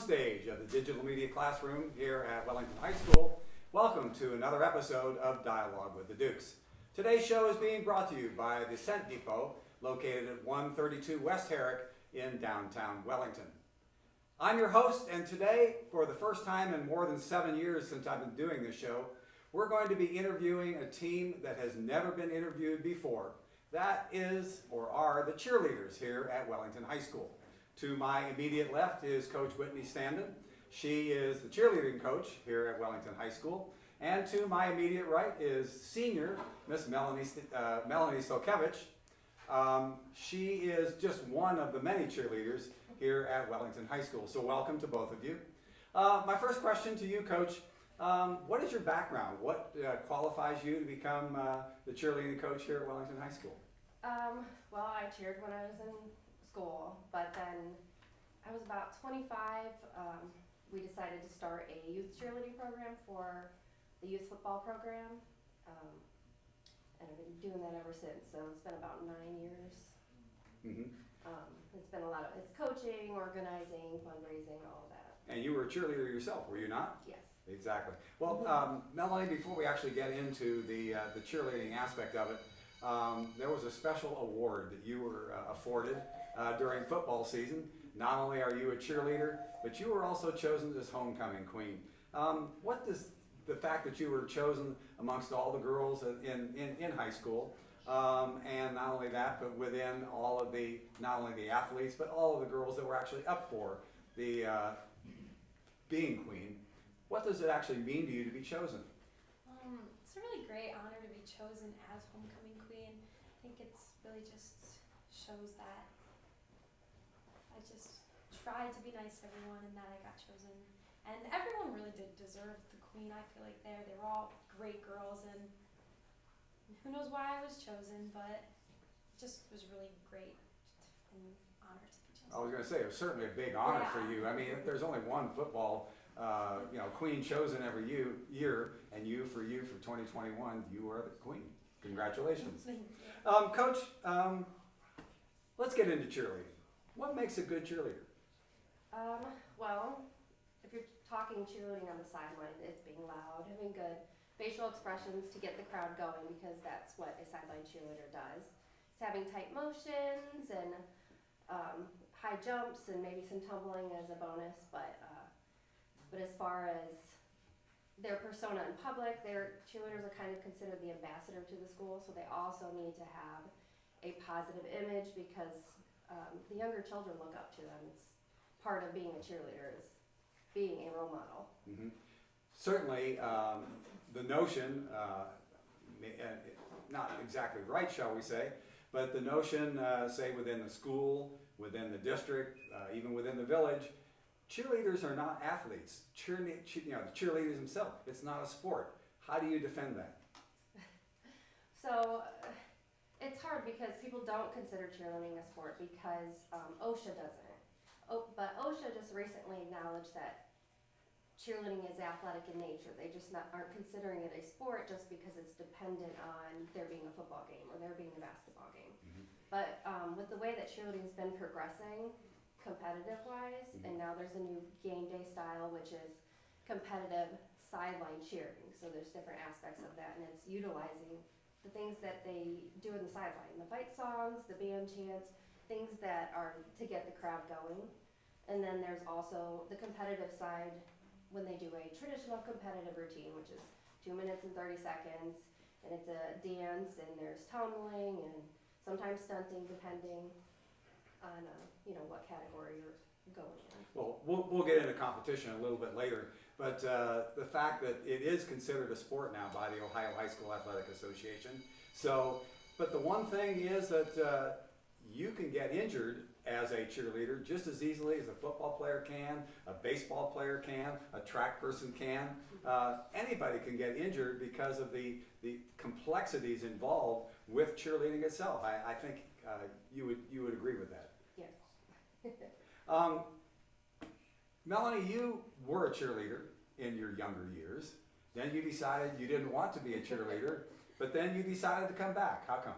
stage of the digital media classroom here at Wellington High School. Welcome to another episode of Dialogue with the Dukes. Today's show is being brought to you by the Scent Depot, located at 132 West Herrick in downtown Wellington. I'm your host, and today, for the first time in more than 7 years since I've been doing this show, we're going to be interviewing a team that has never been interviewed before. That is, or are, the cheerleaders here at Wellington High School. To my immediate left is Coach Whitney Standen. She is the cheerleading coach here at Wellington High School. And to my immediate right is senior Miss Melanie Solkiewicz. She is just one of the many cheerleaders here at Wellington High School. So welcome to both of you. My first question to you, Coach, what is your background? What qualifies you to become the cheerleading coach here at Wellington High School? Well, I cheered when I was in school, but then I was about 25. We decided to start a youth cheerleading program for the youth football program, and I've been doing that ever since. So it's been about 9 years. Mm-hmm. It's been a lot of coaching, organizing, fundraising, all of that. And you were a cheerleader yourself, were you not? Yes. Exactly. Well, Melanie, before we actually get into the cheerleading aspect of it, there was a special award that you were afforded during football season. Not only are you a cheerleader, but you were also chosen as homecoming queen. What does the fact that you were chosen amongst all the girls in high school, and not only that, but within all of the, not only the athletes, but all of the girls that were actually up for the being queen, what does it actually mean to you to be chosen? It's a really great honor to be chosen as homecoming queen. I think it's really just shows that I just tried to be nice to everyone and that I got chosen. And everyone really did deserve the queen. I feel like they were all great girls, and who knows why I was chosen, but it just was really great and honor to be chosen. I was going to say, it was certainly a big honor for you. I mean, if there's only one football queen chosen every year, and you for 2021, you are the queen. Congratulations. Coach, let's get into cheerleading. What makes a good cheerleader? Well, if you're talking cheerleading on the sideline, it's being loud, having good facial expressions to get the crowd going, because that's what a sideline cheerleader does. It's having tight motions and high jumps and maybe some tumbling as a bonus, but as far as their persona in public, their cheerleaders are kind of considered the ambassador to the school, so they also need to have a positive image, because the younger children look up to them. It's part of being a cheerleader is being a role model. Mm-hmm. Certainly, the notion, not exactly right, shall we say, but the notion, say within the school, within the district, even within the village, cheerleaders are not athletes. The cheerleaders themselves, it's not a sport. How do you defend that? So it's hard because people don't consider cheerleading a sport because OSHA doesn't. But OSHA just recently acknowledged that cheerleading is athletic in nature. They just aren't considering it a sport just because it's dependent on there being a football game or there being a basketball game. Mm-hmm. But with the way that cheerleading's been progressing, competitive-wise, mm-hmm. and now there's a new game day style, which is competitive sideline cheering. So there's different aspects of that, and it's utilizing the things that they do in the sideline, the fight songs, the band chants, things that are to get the crowd going. And then there's also the competitive side when they do a traditional competitive routine, which is 2 minutes and 30 seconds, and it's a dance, and there's tumbling and sometimes stunting, depending on what category you're going in. Well, we'll get into competition a little bit later, but the fact that it is considered a sport now by the Ohio High School Athletic Association. So, but the one thing is that you can get injured as a cheerleader just as easily as a football player can, a baseball player can, a track person can. Anybody can get injured because of the complexities involved with cheerleading itself. I think you would agree with that. Yes. Melanie, you were a cheerleader in your younger years. Then you decided you didn't want to be a cheerleader, but then you decided to come back. How come?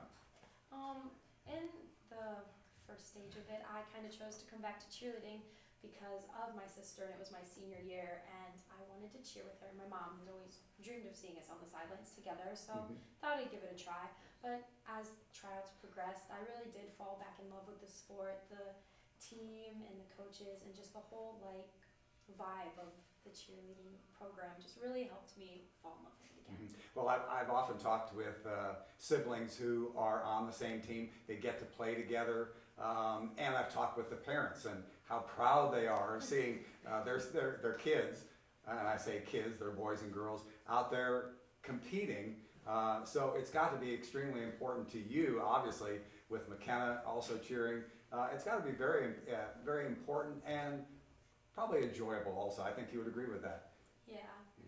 In the first stage of it, I kind of chose to come back to cheerleading because of my sister, and it was my senior year, and I wanted to cheer with her. My mom had always dreamed of seeing us on the sidelines together, so thought I'd give it a try. But as tryouts progressed, I really did fall back in love with the sport, the team and the coaches, and just the whole like vibe of the cheerleading program just really helped me fall in love with it again. Well, I've often talked with siblings who are on the same team. They get to play together, and I've talked with the parents and how proud they are of seeing their kids, and I say kids, they're boys and girls, out there competing. So it's got to be extremely important to you, obviously, with McKenna also cheering. It's got to be very, very important and probably enjoyable also. I think you would agree with that. Yeah.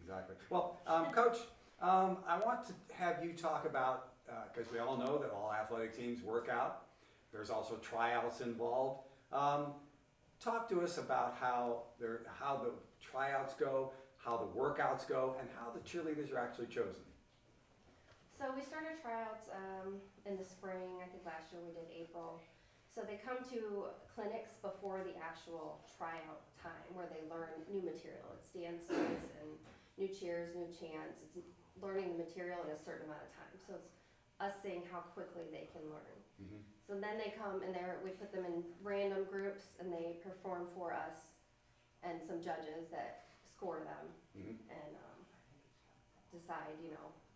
Exactly. Well, Coach, I want to have you talk about, because we all know that all athletic teams work out. There's also tryouts involved. Talk to us about how the tryouts go, how the workouts go, and how the cheerleaders are actually chosen. So we started tryouts in the spring. I think last year we did April. So they come to clinics before the actual tryout time where they learn new material. It's dances and new cheers, new chants. It's learning the material in a certain amount of time. So it's us seeing how quickly they can learn. So then they come and we put them in random groups and they perform for us and some judges that score them and decide,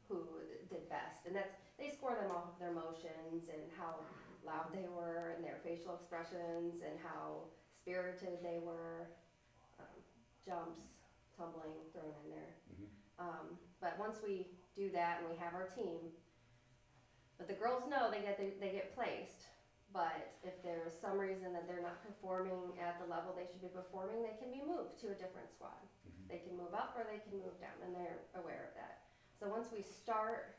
who did best. And they score them off of their motions and how loud they were and their facial expressions and how spirited they were, jumps, tumbling thrown in there. But once we do that and we have our team, but the girls know they get placed. But if there's some reason that they're not performing at the level they should be performing, they can be moved to a different squad. They can move up or they can move down, and they're aware of that. So once we start,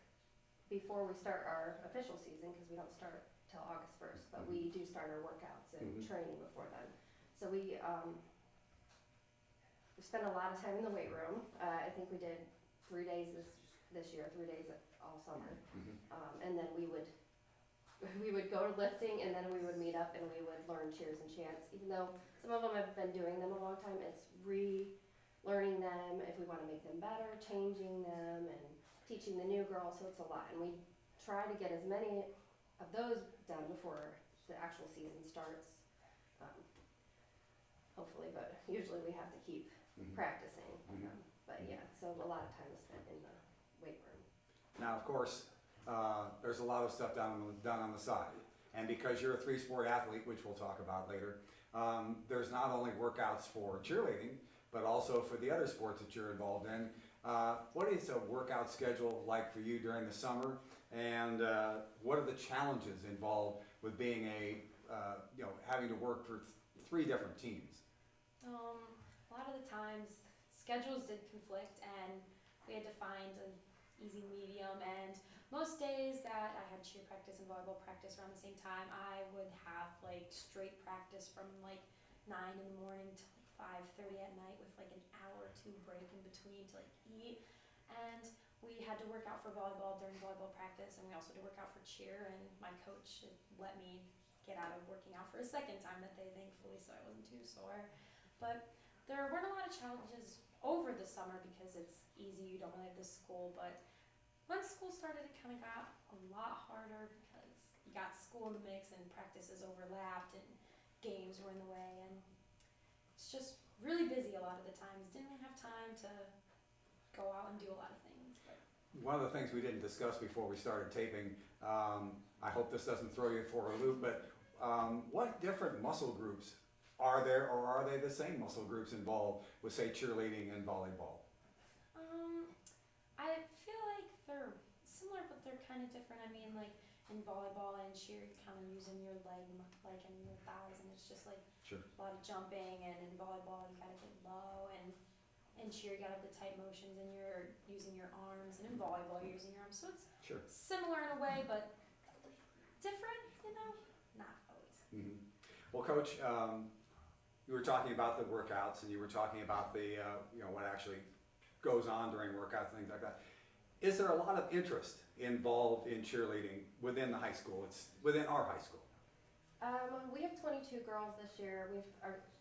before we start our official season, because we don't start till August 1st, but we do start our workouts and training before then. So we spent a lot of time in the weight room. I think we did 3 days this year, 3 days all summer. And then we would go to lifting, and then we would meet up and we would learn cheers and chants. Even though some of them have been doing them a long time, it's relearning them if we want to make them better, changing them, and teaching the new girls. So it's a lot, and we try to get as many of those done before the actual season starts. Hopefully, but usually we have to keep practicing. But yeah, so a lot of time is spent in the weight room. Now, of course, there's a lot of stuff done on the side. And because you're a 3-sport athlete, which we'll talk about later, there's not only workouts for cheerleading, but also for the other sports that you're involved in. What is a workout schedule like for you during the summer? And what are the challenges involved with being having to work for 3 different teams? A lot of the times schedules did conflict and we had to find an easy medium, and most days that I had cheer practice and volleyball practice around the same time, I would have like straight practice from like 9 in the morning to like 5:30 at night with like an hour or 2 break in between to like eat. And we had to work out for volleyball during volleyball practice, and we also had to work out for cheer, and my coach let me get out of working out for a second time that day, thankfully, so I wasn't too sore. But there weren't a lot of challenges over the summer because it's easy, you don't really have the school, but once school started, it kind of got a lot harder because you got school in the mix and practices overlapped and games were in the way, and it's just really busy a lot of the times. Didn't really have time to go out and do a lot of things. But. One of the things we didn't discuss before we started taping, I hope this doesn't throw you for a loop, but what different muscle groups are there, or are they the same muscle groups involved with, say, cheerleading and volleyball? I feel like they're similar, but they're kind of different. I mean, like in volleyball and cheer, you're kind of using your leg, like and your thighs, and it's just like a lot of jumping. And in volleyball, you gotta get low, and in cheer, you gotta have the tight motions, and you're using your arms. And in volleyball, you're using your arms. So it's similar in a way, but different, not always. Well, Coach, you were talking about the workouts, and you were talking about the what actually goes on during workouts and things like that. Is there a lot of interest involved in cheerleading within the high school? It's within our high school. We have 22 girls this year.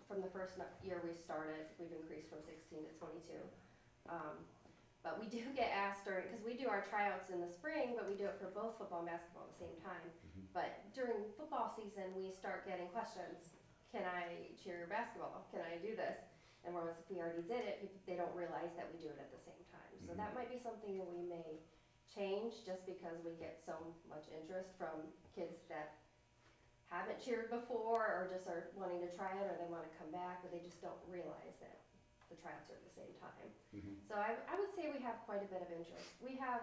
from the first year we started, we've increased from 16 to 22. But we do get asked during, because we do our tryouts in the spring, but we do it for both football and basketball at the same time. But during football season, we start getting questions. Can I cheer basketball? Can I do this? And whereas if we already did it, they don't realize that we do it at the same time. So that might be something that we may change, just because we get so much interest from kids that haven't cheered before, or just are wanting to try it, or they want to come back, but they just don't realize that the tryouts are at the same time. So I would say we have quite a bit of interest. We have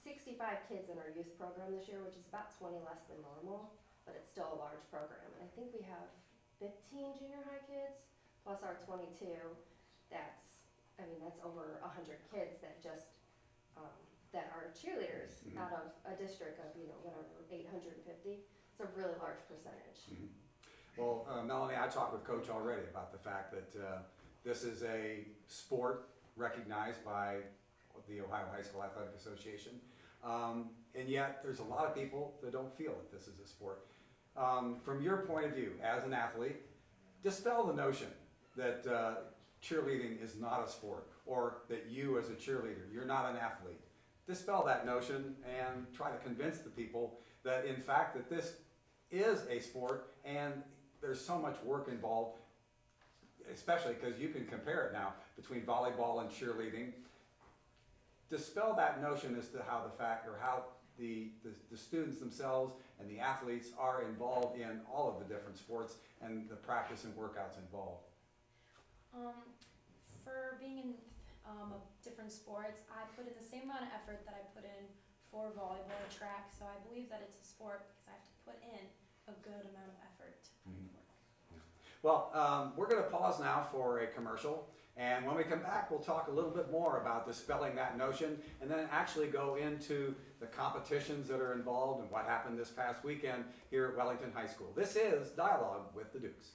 65 kids in our youth program this year, which is about 20 less than normal, but it's still a large program. And I think we have 15 junior high kids, plus our 22. That's over 100 kids that just, that are cheerleaders out of a district of, 850. It's a really large percentage. Well, Melanie, I talked with Coach already about the fact that this is a sport recognized by the Ohio High School Athletic Association, and yet there's a lot of people that don't feel that this is a sport. From your point of view as an athlete, dispel the notion that cheerleading is not a sport, or that you as a cheerleader, you're not an athlete. Dispel that notion and try to convince the people that in fact that this is a sport and there's so much work involved, especially because you can compare it now between volleyball and cheerleading. Dispel that notion as to how the students themselves and the athletes are involved in all of the different sports and the practice and workouts involved. For being in different sports, I put in the same amount of effort that I put in for volleyball or track, so I believe that it's a sport because I have to put in a good amount of effort to put in work. Well, we're going to pause now for a commercial, and when we come back, we'll talk a little bit more about dispelling that notion, and then actually go into the competitions that are involved and what happened this past weekend here at Wellington High School. This is Dialogue with the Dukes.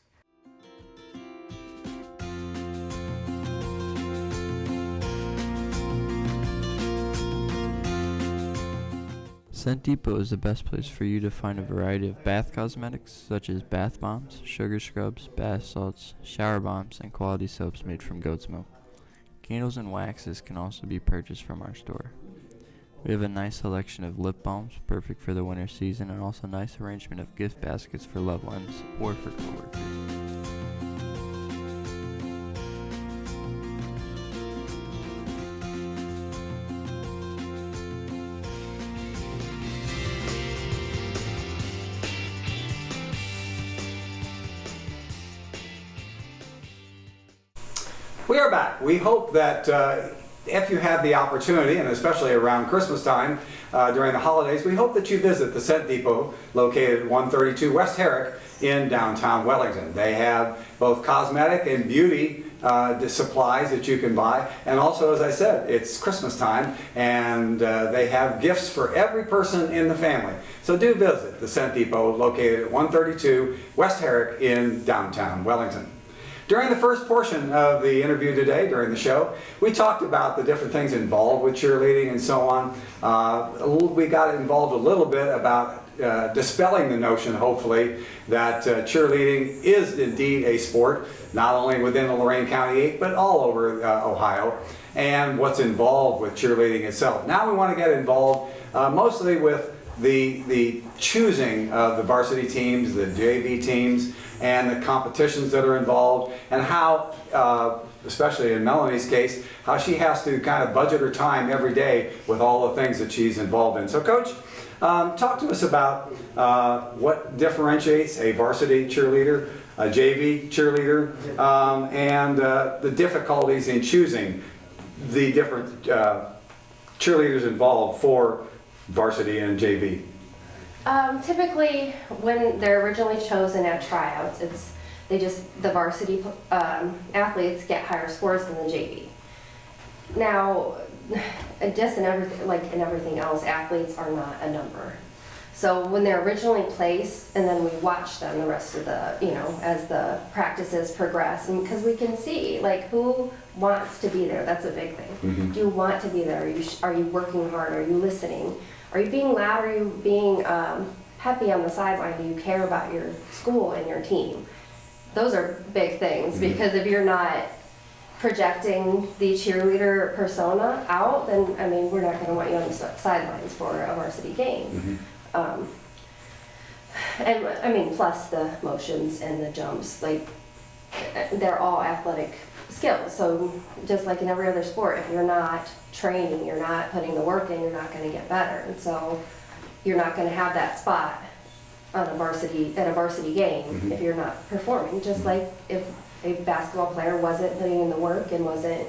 Scent Depot is the best place for you to find a variety of bath cosmetics such as bath bombs, sugar scrubs, bath salts, shower bombs, and quality soaps made from goat's milk. Candles and waxes can also be purchased from our store. We have a nice selection of lip balms, perfect for the winter season, and also a nice arrangement of gift baskets for loved ones or for coworkers. We are back. We hope that if you have the opportunity, and especially around Christmas time, during the holidays, we hope that you visit the Scent Depot located at 132 West Herrick in downtown Wellington. They have both cosmetic and beauty supplies that you can buy, and also, as I said, it's Christmas time, and they have gifts for every person in the family. So do visit the Scent Depot located at 132 West Herrick in downtown Wellington. During the first portion of the interview today, during the show, we talked about the different things involved with cheerleading and so on. We got involved a little bit about dispelling the notion, hopefully, that cheerleading is indeed a sport, not only within the Lorain County 8, but all over Ohio, and what's involved with cheerleading itself. Now we want to get involved mostly with the choosing of the varsity teams, the JV teams, and the competitions that are involved, and how, especially in Melanie's case, how she has to kind of budget her time every day with all the things that she's involved in. So Coach, talk to us about what differentiates a varsity cheerleader, a JV cheerleader, and the difficulties in choosing the different cheerleaders involved for varsity and JV. Typically, when they're originally chosen at tryouts, the varsity athletes get higher scores than the JV. Now, just in everything else, athletes are not a number. So when they're originally placed, and then we watch them the rest of the, as the practices progress, and because we can see who wants to be there. That's a big thing. Mm-hmm. Do you want to be there? Are you working hard? Are you listening? Are you being loud? Are you being peppy on the sideline? Do you care about your school and your team? those are big things, because if you're not projecting the cheerleader persona out, then, I mean, we're not gonna want you on the sidelines for a varsity game. And, I mean, plus the motions and the jumps, like, they're all athletic skills, so just like in every other sport, if you're not training, you're not putting the work in, you're not gonna get better, and so you're not gonna have that spot on a varsity game if you're not performing, just like if a basketball player wasn't putting in the work and wasn't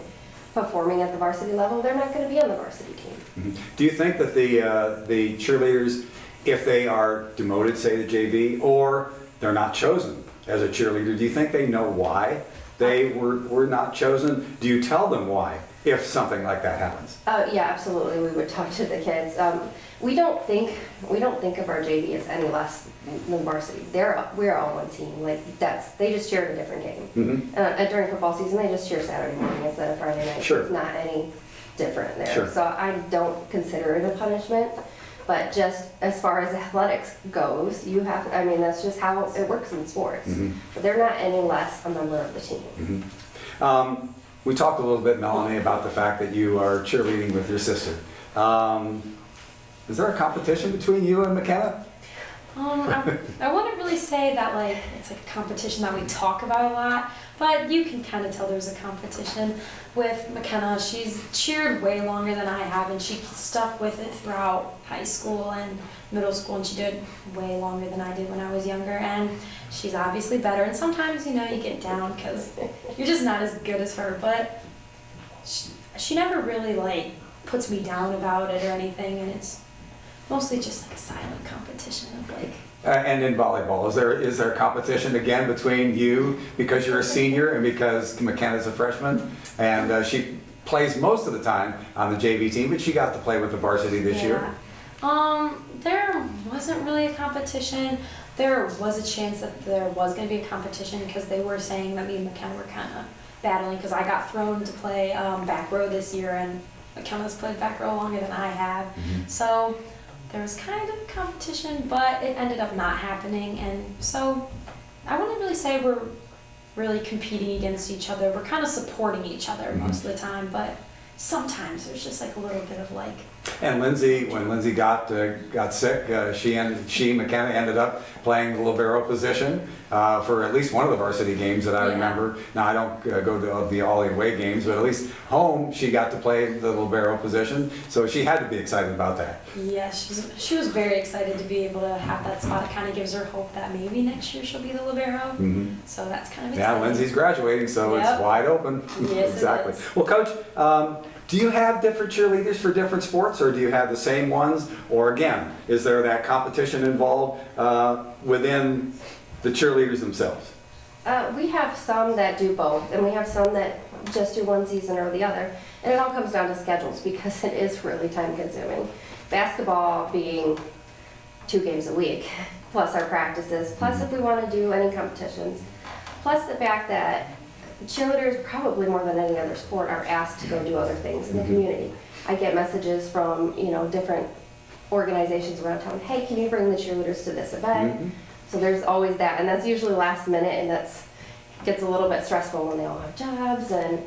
performing at the varsity level, they're not gonna be on the varsity team. Do you think that the cheerleaders, if they are demoted, say to JV, or they're not chosen as a cheerleader, do you think they know why they were not chosen? Do you tell them why if something like that happens? Yeah, absolutely. We would talk to the kids. We don't think of our JV as any less than varsity. We're all one team. Like they just cheer at a different game. During football season, they just cheer Saturday morning instead of Friday night. Sure. It's not any different there. Sure. So I don't consider it a punishment. But just as far as athletics goes, you have. I mean, that's just how it works in sports. But they're not any less a member of the team. We talked a little bit, Melanie, about the fact that you are cheerleading with your sister. Is there a competition between you and McKenna? I wouldn't really say that like it's like a competition that we talk about a lot, but you can kind of tell there's a competition. With McKenna, she's cheered way longer than I have, and she stuck with it throughout high school and middle school, and she did way longer than I did when I was younger, and she's obviously better. And sometimes, you know, you get down because you're just not as good as her, but she never really like puts me down about it or anything, and it's mostly just like a silent competition of like. And in volleyball, is there competition again between you because you're a senior and because McKenna's a freshman, and she plays most of the time on the JV team, but she got to play with the varsity this year. There wasn't really a competition. There was a chance that there was going to be a competition because they were saying that me and McKenna were kind of battling because I got thrown to play back row this year, and McKenna's played back row longer than I have. So there was kind of a competition, but it ended up not happening, and so I wouldn't really say we're really competing against each other. We're kind of supporting each other most of the time, but sometimes there's just like a little bit of like. And Lindsay, when Lindsay got sick, she McKenna ended up playing the libero position for at least one of the varsity games that I remember. Now I don't go to all the away games, but at least home she got to play the libero position, so she had to be excited about that. Yeah, she was very excited to be able to have that spot. It kind of gives her hope that maybe next year she'll be the libero. So that's kind of exciting. Yeah, Lindsay's graduating, so it's wide open. Yes, exactly. it is. Well, Coach, do you have different cheerleaders for different sports, or do you have the same ones? Or again, is there that competition involved within the cheerleaders themselves? We have some that do both, and we have some that just do one season or the other. And it all comes down to schedules because it is really time consuming. Basketball being 2 games a week, plus our practices, plus if we want to do any competitions, plus the fact that cheerleaders, probably more than any other sport, are asked to go do other things in the community. I get messages from, different organizations around town, hey, can you bring the cheerleaders to this event? So there's always that, and that's usually last minute, and gets a little bit stressful when they all have jobs and,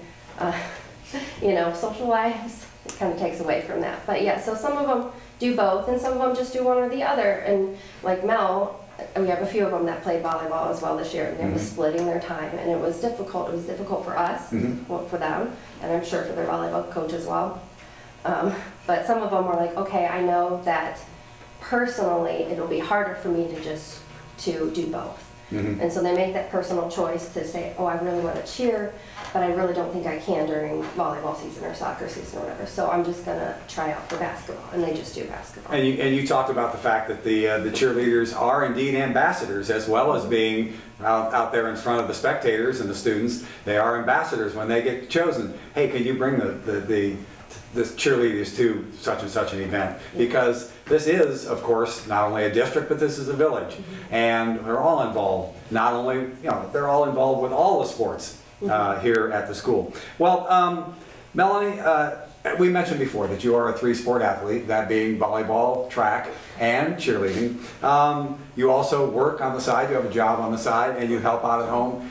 social lives. It kind of takes away from that. But yeah, so some of them do both, and some of them just do one or the other. And like Mel, we have a few of them that played volleyball as well this year, and they were splitting their time, and it was difficult. It was difficult for us, for them, and I'm sure for their volleyball coach as well. But some of them were like, okay, I know that personally it'll be harder for me to do both. And so they make that personal choice to say, oh, I really want to cheer, but I really don't think I can during volleyball season or soccer season or whatever. So I'm just going to try out for basketball, and they just do basketball. And you talked about the fact that the cheerleaders are indeed ambassadors, as well as being out there in front of the spectators and the students. They are ambassadors when they get chosen. Hey, can you bring the cheerleaders to such and such an event? Because this is, of course, not only a district, but this is a village. And they're all involved, not only, they're all involved with all the sports here at the school. Well, Melanie, We mentioned before that you are a three-sport athlete, that being volleyball, track, and cheerleading. You also work on the side, you have a job on the side, and you help out at home.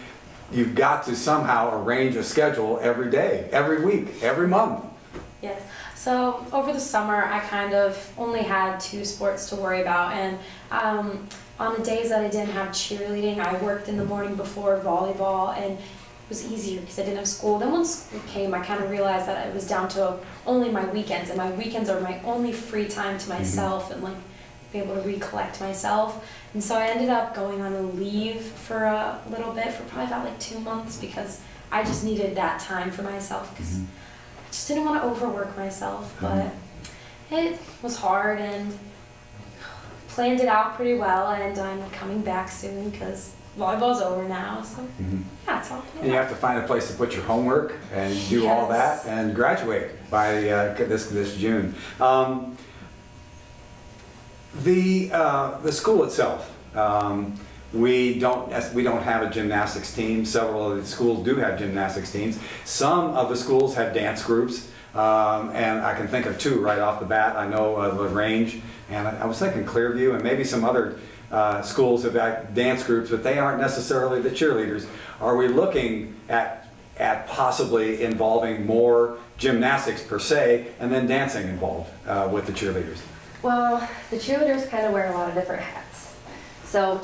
You've got to somehow arrange a schedule every day, every week, every month. Yes. So over the summer, I kind of only had 2 sports to worry about, and on the days that I didn't have cheerleading, I worked in the morning before volleyball, and it was easier because I didn't have school. Then once school came, I kind of realized that it was down to only my weekends, and my weekends are my only free time to myself and like be able to recollect myself. And so I ended up going on a leave for a little bit, for probably about like 2 months, because I just needed that time for myself because I just didn't want to overwork myself. But it was hard, and planned it out pretty well, and I'm coming back soon because volleyball's over now. So yeah, it's all And planned you out. have to find a place to put your homework and do all that Yes. and graduate by this June. The school itself, we don't have a gymnastics team. Several of the schools do have gymnastics teams. Some of the schools have dance groups, and I can think of 2 right off the bat. I know LaGrange, and I was thinking Clearview, and maybe some other schools have got dance groups, but they aren't necessarily the cheerleaders. Are we looking at possibly involving more gymnastics per se, and then dancing involved with the cheerleaders? Well, the cheerleaders kind of wear a lot of different hats. So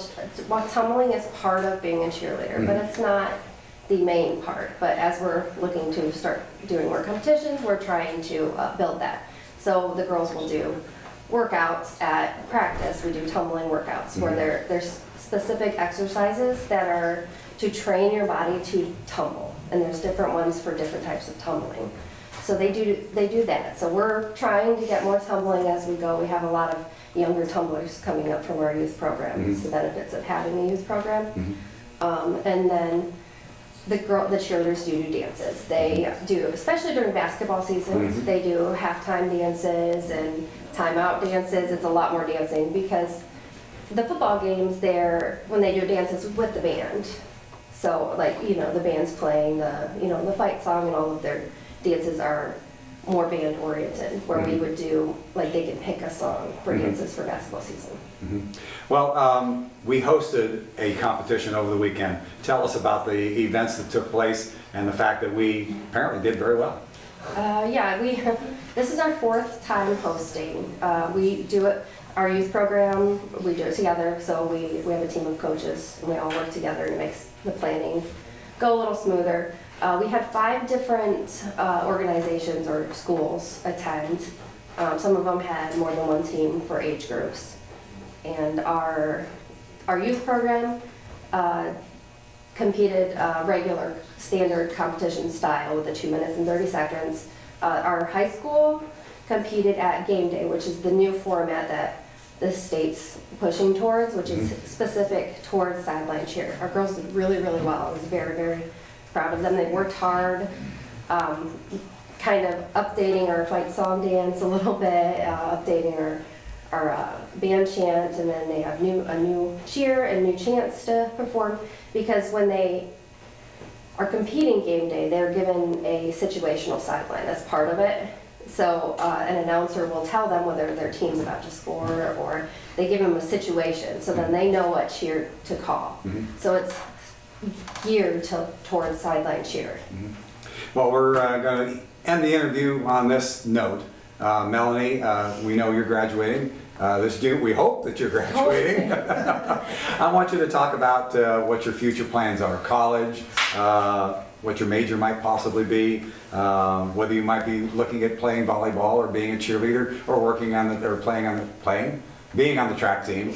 tumbling is part of being a cheerleader, but it's not the main part. But as we're looking to start doing more competitions, we're trying to build that. So the girls will do workouts at practice. We do tumbling workouts where there's specific exercises that are to train your body to tumble, and there's different ones for different types of tumbling. So they do that. So we're trying to get more tumbling as we go. We have a lot of younger tumblers coming up from our youth program. It's the benefits of having a youth program. And then the cheerleaders do dances. They do, especially during basketball season, they do halftime dances and timeout dances. It's a lot more dancing because the football games when they do dances with the band. So like, the band's playing the fight song, and all of their dances are more band oriented, where we would do, like, they can pick a song for dances for basketball season. Well, we hosted a competition over the weekend. Tell us about the events that took place and the fact that we apparently did very well. Yeah, this is our 4th time hosting. We do it, our youth program, we do it together, so we have a team of coaches, and we all work together, and it makes the planning go a little smoother. We had 5 different organizations or schools attend. Some of them had more than one team for age groups. And our youth program competed regular standard competition style with the 2 minutes and 30 seconds. Our high school competed at game day, which is the new format that the state's pushing towards, which is specific towards sideline cheer. Our girls did really, really well. I was very, very proud of them. They worked hard, kind of updating our fight song dance a little bit, updating our band chant, and then they have a new cheer and new chants to perform, because when they are competing game day, they're given a situational sideline. That's part of it. So an announcer will tell them whether their team's about to score, or they give them a situation, so then they know what cheer to call. So it's geared towards sideline cheer. Well, we're going to end the interview on this note. Melanie, we know you're graduating this June. We hope that you're graduating. I want you to talk about what your future plans are. College, what your major might possibly be, whether you might be looking at playing volleyball or being a cheerleader, or working on the, or being on the track team.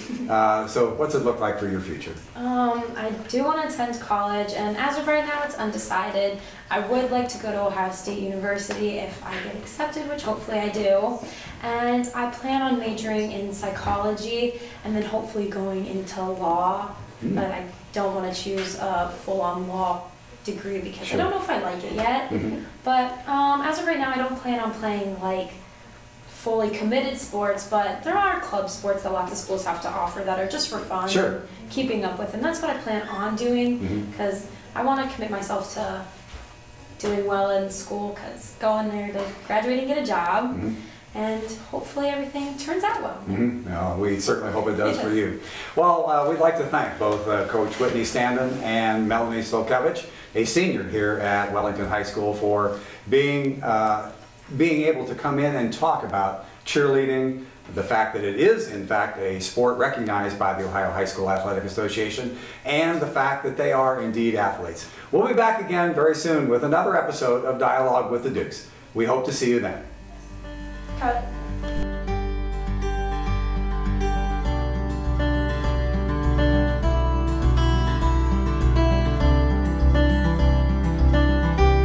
So what's it look like for your future? I do want to attend college, and as of right now, it's undecided. I would like to go to Ohio State University if I get accepted, which hopefully I do. And I plan on majoring in psychology, and then hopefully going into law. But I don't want to choose a full-on law degree because I don't know if I like it yet. But as of right now, I don't plan on playing like fully committed sports, but there are club sports that lots of schools have to offer that are just for fun. Sure. And keeping up with, and that's what I plan on doing, because I want to commit myself to doing well in school, because going there to graduate and get a job, Mhm. and hopefully everything turns out well. No, we certainly hope it does for you. Well, we'd like to thank both Coach Whitney Standen and Melanie Solkiewicz, a senior here at Wellington High School, for being able to come in and talk about cheerleading, the fact that it is, in fact, a sport recognized by the Ohio High School Athletic Association, and the fact that they are indeed athletes. We'll be back again very soon with another episode of Dialogue with the Dukes. We hope to see you then. Cut.